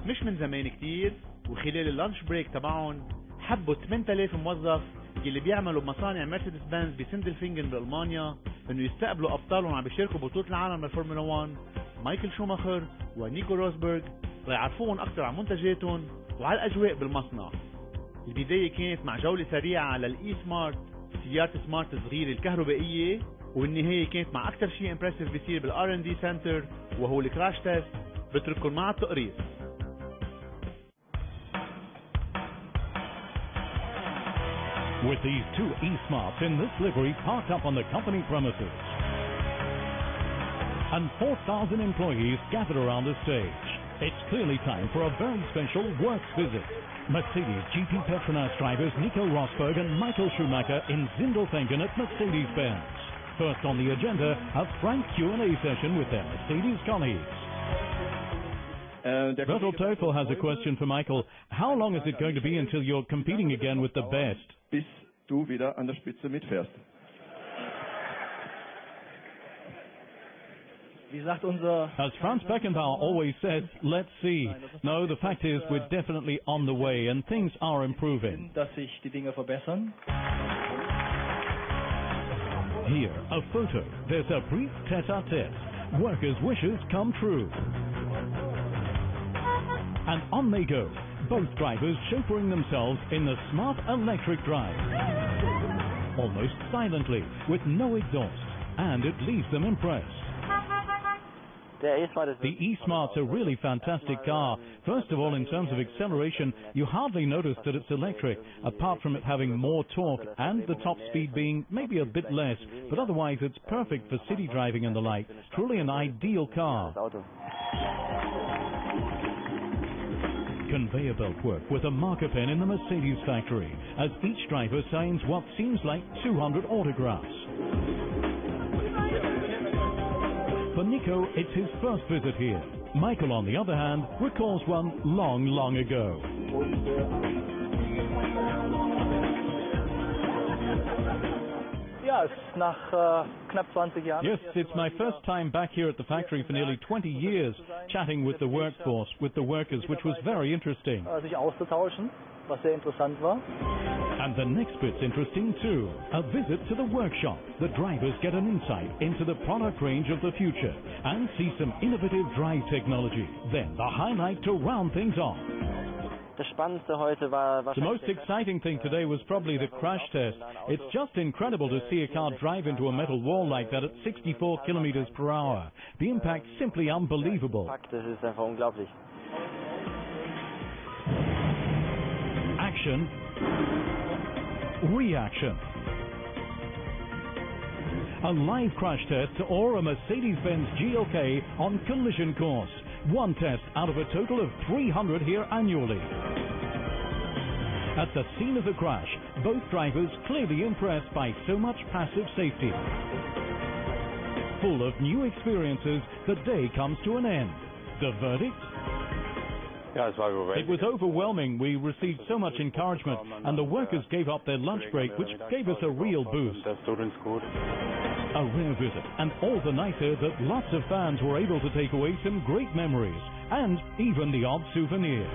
مش من زمان كتير وخلال اللانش بريك تبعهم حبوا 8000 موظف اللي بيعملوا بمصانع مرسيدس بنز بسندلفينجن بألمانيا انه يستقبلوا ابطالهم عم بيشاركوا ببطولة العالم للفورمولا 1 مايكل شوماخر ونيكو روزبرغ ليعرفوهم اكثر عن منتجاتهم وعلى الاجواء بالمصنع. البداية كانت مع جولة سريعة على الاي سمارت، سيارة سمارت الصغيرة الكهربائية، والنهاية كانت مع اكثر شيء امبرسيف بيصير بالار ان دي سنتر وهو الكراش تيست. بترككم مع التقرير. With these two e-smarts in this livery parked up on the company premises and 4,000 employees gathered around the stage, it's clearly time for a very special works visit. Mercedes GP Petronas drivers Nico Rosberg and Michael Schumacher in Sindelfingen at Mercedes-Benz. First on the agenda, a frank Q&A session with their Mercedes colleagues. Bertolt Teufel has a question for Michael. How long is it going to be until you're competing again with the best? Bis du wieder an der Spitze mitfährst. As Franz Beckenbauer always says, let's see. No, the fact is we're definitely on the way and things are improving. Here, a photo. There's a brief tete-a-tete. Workers' wishes come true. And on they go, both drivers chauffeuring themselves in the smart electric drive. Almost silently, with no exhaust, and it leaves them impressed. The e-Smart's a really fantastic car. First of all, in terms of acceleration, you hardly notice that it's electric, apart from it having more torque and the top speed being maybe a bit less, but otherwise it's perfect for city driving and the like. Truly an ideal car. Conveyor belt work with a marker pen in the Mercedes factory, as each driver signs what seems like 200 autographs. For Nico, it's his first visit here. Michael, on the other hand, recalls one long, long ago. Yes, it's my first time back here at the factory for nearly 20 years, chatting with the workforce, with the workers, which was very interesting. And the next bit's interesting too. A visit to the workshop. The drivers get an insight into the product range of the future and see some innovative drive technology. Then the highlight to round things off. The most exciting thing today was probably the crash test. It's just incredible to see a car drive into a metal wall like that at 64 kilometers per hour. The impact simply unbelievable. Action, reaction. A live crash test or a Mercedes-Benz GLK on collision course. One test out of a total of 300 here annually. At the scene of the crash, both drivers clearly impressed by so much passive safety. Full of new experiences, the day comes to an end. The verdict? It was overwhelming. We received so much encouragement, and the workers gave up their lunch break, which gave us a real boost. A rare visit, and all the nicer that lots of fans were able to take away some great memories, and even the odd souvenir.